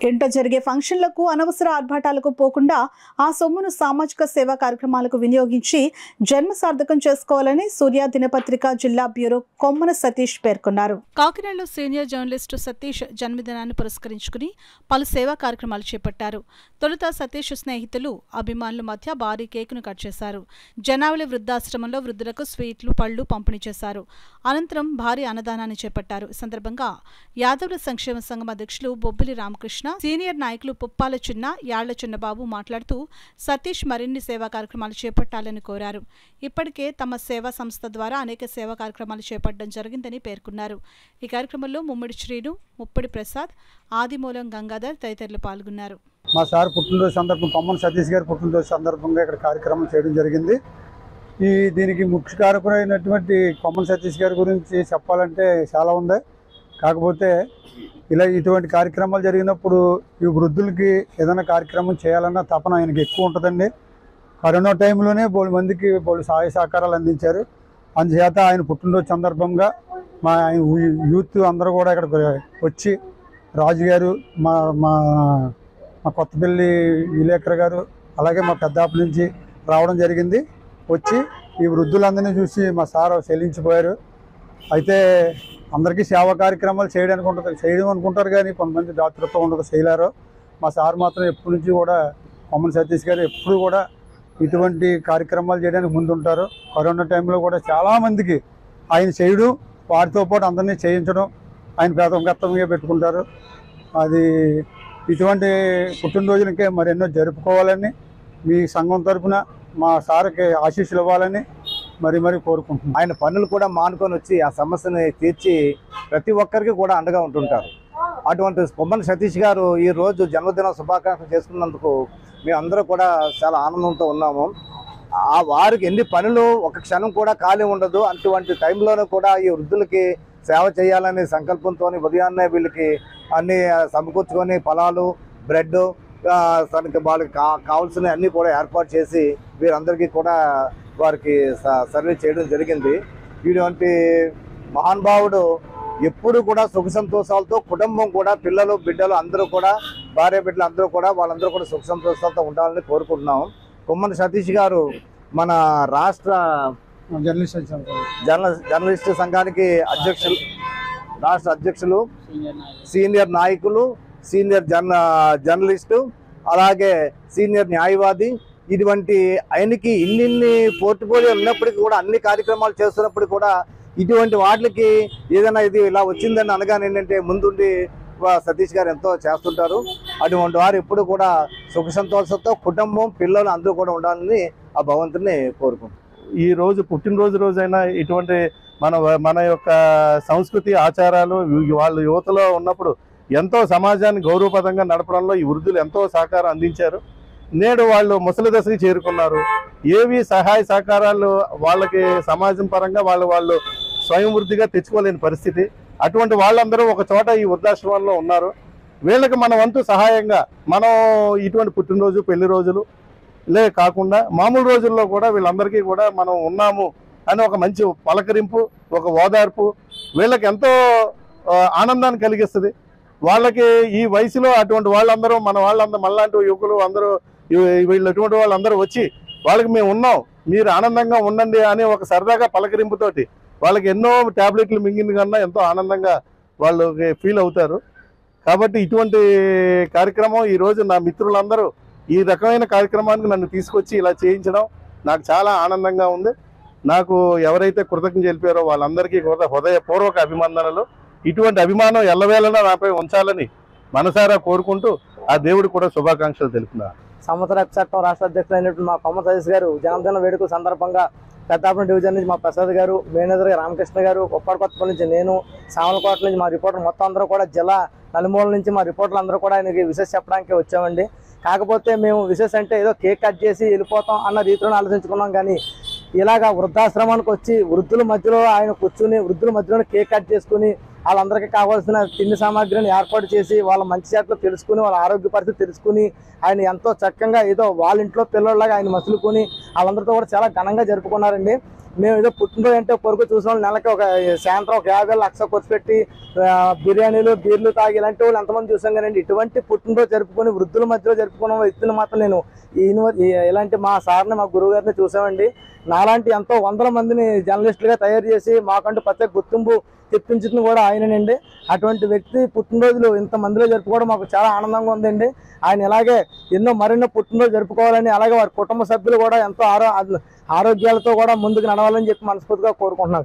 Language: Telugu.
ఇంట జరిగే ఫంక్షన్లకు అనవసర ఆర్భాటాలకు పోకుండా ఆ సొమ్మును సామాజిక సేవా కార్యక్రమాలకు వినియోగించి జన్మ సార్థకం చేసుకోవాలని సూర్య దినపత్రిక జిల్లా బ్యూరో కొమ్మన సతీష్ పేర్కొన్నారు. కాకినాడలో సీనియర్ జర్నలిస్టు సతీష్ జన్మదినాన్ని పురస్కరించుకుని పలు సేవా కార్యక్రమాలు చేపట్టారు. తొలుత సతీష్ స్నేహితులు అభిమానుల మధ్య భారీ కేకును కట్ చేశారు. జనావళి వృద్ధాశ్రమంలో వృద్ధులకు స్వీట్లు పళ్లు పంపిణీ చేశారు. అనంతరం భారీ అన్నదానాన్ని చేపట్టారు. ఈ సందర్భంగా యాదవుల సంక్షేమ సంఘం అధ్యక్షులు బొబ్బిలి రామకృష్ణ, సీనియర్ నాయకులు పుప్పాల చిన్న, యాళ్ల చిన్నబాబు మాట్లాడుతూ సతీష్ మరిన్ని సేవా కార్యక్రమాలు చేపట్టాలని కోరారు. ఇప్పటికే తమ సేవా సంస్థ ద్వారా అనేక సేవా కార్యక్రమాలు చేపట్టడం జరిగిందని పేర్కొన్నారు. ఈ కార్యక్రమంలో ముమ్మిడి శ్రీను, ముప్పిడి ప్రసాద్, ఆదిమూలం గంగాధర్ తదితరులు పాల్గొన్నారు. మా సార్ పుట్టినరోజు సందర్భంగా కొమ్మన సతీష్ గారి పుట్టినరోజు సందర్భంగా ఇక్కడ కార్యక్రమం చేయడం జరిగింది. దీనికి ముఖ్య కారకుడైనటువంటి కొమ్మన సతీష్ గారి గురించి చెప్పాలంటే చాలా ఉంది. కాకపోతే ఇటువంటి కార్యక్రమాలు జరిగినప్పుడు ఈ వృద్ధులకి ఏదైనా కార్యక్రమం చేయాలన్న తపన ఆయనకి ఎక్కువ ఉంటుందండి. కరోనా టైంలోనే బోలు మందికి బోలు సహాయ సహకారాలు అందించారు. అందుచేత ఆయన పుట్టినరోజు సందర్భంగా మా యూత్ అందరూ కూడా ఇక్కడ వచ్చి రాజు గారు, మా మా మా కొత్తపల్లి విలేకర్ గారు, అలాగే మా పెద్దాపు నుంచి రావడం జరిగింది. వచ్చి ఈ వృద్ధులందరినీ చూసి మా సార్ చెల్లించిపోయారు. అయితే అందరికీ సేవా కార్యక్రమాలు చేయడం అనుకుంటారు కానీ కొంతమంది దాతృత్వం ఉండదు, చేయలేరు. మా సార్ మాత్రం ఎప్పటి నుంచి కూడా కొమ్మన సతీష్ గారు ఎప్పుడు కూడా ఇటువంటి కార్యక్రమాలు చేయడానికి ముందుంటారు. కరోనా టైంలో కూడా చాలామందికి ఆయన చేయడం, వారితో పాటు అందరినీ చేయించడం ఆయన గతంగా పెట్టుకుంటారు. అది ఇటువంటి పుట్టినరోజులకే మరెన్నో జరుపుకోవాలని మీ సంఘం తరఫున మా సార్కి ఆశీస్సులు ఇవ్వాలని మరి కోరుకుంటున్నాం. ఆయన పనులు కూడా మానుకొని వచ్చి ఆ సమస్యని తీర్చి ప్రతి ఒక్కరికి కూడా అండగా ఉంటుంటారు. అటువంటి కొమ్మన సతీష్ గారు ఈ రోజు జన్మదిన శుభాకాంక్షలు చేసుకున్నందుకు మేమందరూ కూడా చాలా ఆనందంతో ఉన్నాము. వారికి ఎన్ని పనులు ఒక క్షణం కూడా ఖాళీ ఉండదు. అటువంటి టైంలోనూ కూడా ఈ వృద్ధులకి సేవ చేయాలనే సంకల్పంతో ఉదయాన్నే వీళ్ళకి అన్ని సమకూర్చుకొని ఫలాలు, బ్రెడ్, తనకి వాళ్ళకి కావాల్సిన అన్ని కూడా ఏర్పాటు చేసి వీరందరికీ కూడా వారికి సర్వీస్ చేయడం జరిగింది. ఇటువంటి మహానుభావుడు ఎప్పుడు కూడా సుఖ సంతోషాలతో కుటుంబం కూడా, పిల్లలు బిడ్డలు అందరూ కూడా, భార్య బిడ్డలు అందరూ కూడా వాళ్ళందరూ కూడా సుఖ సంతోషాలతో ఉండాలని కోరుకుంటున్నాం. కొమ్మన సతీష్ గారు మన రాష్ట్ర జర్నలిస్ట్ సంఘానికి రాష్ట్ర అధ్యక్షులు, సీనియర్ నాయకులు, సీనియర్ జర్నలిస్టు, అలాగే సీనియర్ న్యాయవాది. ఇటువంటి ఆయనకి ఇన్ని పోర్ట్ఫోలియోలు ఉన్నప్పటికీ కూడా, అన్ని కార్యక్రమాలు చేస్తున్నప్పుడు కూడా ఇటువంటి వాటికి ఏదైనా ఇది ఇలా వచ్చిందని అనగానే ఏంటంటే ముందుండి సతీష్ గారు ఎంతో చేస్తుంటారు. అటువంటి వారు ఎప్పుడు కూడా సుఖ సంతోషంతో కుటుంబం, పిల్లలు అందరూ కూడా ఉండాలని ఆ భగవంతుని కోరుకుంటారు. ఈ రోజు పుట్టినరోజు రోజైనా ఇటువంటి మన యొక్క సంస్కృతి ఆచారాలు వాళ్ళు యువతలో ఉన్నప్పుడు ఎంతో సమాజాన్ని గౌరవపదంగా నడపడంలో ఈ వృద్ధులు ఎంతో సహకారం అందించారు. నేడు వాళ్ళు ముసలి దశకి చేరుకున్నారు. ఏవి సహాయ సహకారాలు వాళ్ళకి సమాజం పరంగా వాళ్ళు స్వయం వృద్ధిగా తెచ్చుకోలేని పరిస్థితి. అటువంటి వాళ్ళందరూ ఒక చోట ఈ వృద్ధాశ్రమంలో ఉన్నారు. వీళ్ళకి మన వంతు సహాయంగా మనం ఇటువంటి పుట్టినరోజు, పెళ్లి రోజులు కాకుండా మామూలు రోజుల్లో కూడా వీళ్ళందరికీ కూడా మనం ఉన్నాము అని ఒక మంచి పలకరింపు, ఒక ఓదార్పు వీళ్ళకి ఎంతో ఆనందాన్ని కలిగిస్తుంది. వాళ్ళకి ఈ వయసులో అటువంటి వాళ్ళందరూ మనలాంటి యువకులు అందరూ వీళ్ళు అటువంటి వాళ్ళందరూ వచ్చి వాళ్ళకి మేము ఉన్నాం, మీరు ఆనందంగా ఉండండి అని ఒక సరదాగా పలకరింపుతోటి వాళ్ళకి ఎన్నో ట్యాబ్లెట్లు మింగిన కన్నా ఎంతో ఆనందంగా వాళ్ళు ఫీల్ అవుతారు. కాబట్టి ఇటువంటి కార్యక్రమం ఈరోజు నా మిత్రులందరూ ఈ రకమైన కార్యక్రమానికి నన్ను తీసుకొచ్చి ఇలా చేయించడం నాకు చాలా ఆనందంగా ఉంది. నాకు ఎవరైతే కృతజ్ఞతలు తెలిపారో వాళ్ళందరికీ కూడా హృదయపూర్వక అభినందనలు. ఇటువంటి అభిమానం ఎల్లవేళలా నాపై ఉంచాలని మనసారా కోరుకుంటూ ఆ దేవుడు కూడా శుభాకాంక్షలు తెలుపుతున్నారు. సంవత్సర చట్టం రాష్ట్ర అధ్యక్షులు అయినటువంటి మా కొమ్మన సతీష్ గారు జన్మదిన వేడుకల సందర్భంగా పెద్దాపురం డివిజన్ నుంచి మా ప్రసాద్ గారు, మేనేజర్ రామకృష్ణ గారు, కొప్పటికొత్తపల్లి నుంచి నేను, సామలకోట నుంచి మా రిపోర్టర్ మొత్తం అందరూ కూడా జిల్లా నలుమూల నుంచి మా రిపోర్టర్లు అందరూ కూడా ఆయనకి విశేష చెప్పడానికి వచ్చామండి. కాకపోతే మేము విశేష అంటే ఏదో కేక్ కట్ చేసి వెళ్ళిపోతాం అన్న రీతిలో ఆలోచించుకున్నాం. కానీ ఇలాగా వృద్ధాశ్రమానికి వచ్చి వృద్ధుల మధ్యలో ఆయన కూర్చుని వృద్ధుల మధ్యలో కేక్ కట్ చేసుకుని వాళ్ళందరికీ కావాల్సిన తిండి సామాగ్రిని ఏర్పాటు చేసి వాళ్ళ మంచి చెట్లు తెలుసుకుని, వాళ్ళ ఆరోగ్య పరిస్థితి తెలుసుకుని ఆయన ఎంతో చక్కగా ఏదో వాళ్ళ ఇంట్లో పిల్లల్లాగా ఆయన మసులుకొని వాళ్ళందరితో కూడా చాలా ఘనంగా జరుపుకున్నారండి. మేము ఏదో పుట్టినరోజు అంటే పొరుగు చూసిన నెలకి ఒక సాయంత్రం ఒక 50 లక్ష ఖర్చు పెట్టి బిర్యానీలు బీర్లు తాగి ఇలాంటి వాళ్ళు ఎంతమంది చూసాం కానీ ఇటువంటి పుట్టినరోజు జరుపుకొని వృద్ధుల మధ్యలో జరుపుకున్న వ్యక్తులు మాత్రం నేను ఇలాంటి మా సార్ని మా గురువు గారిని చూసామండి. నాలాంటి ఎంతో వందల మందిని జర్నలిస్టులుగా తయారు చేసి మాకంటూ ప్రత్యేక గుర్తింపు తెప్పించింది కూడా ఆయనండి. అటువంటి వ్యక్తి పుట్టినరోజులు ఇంతమందిలో జరుపుకోవడం మాకు చాలా ఆనందంగా ఉందండి. ఆయన ఇలాగే మరెన్నో పుట్టినరోజు జరుపుకోవాలని, అలాగే వారి కుటుంబ సభ్యులు కూడా ఎంతో ఆరోగ్యాలతో కూడా ముందుకు నడవాలని చెప్పి మనస్ఫూర్తిగా కోరుకుంటున్నాను.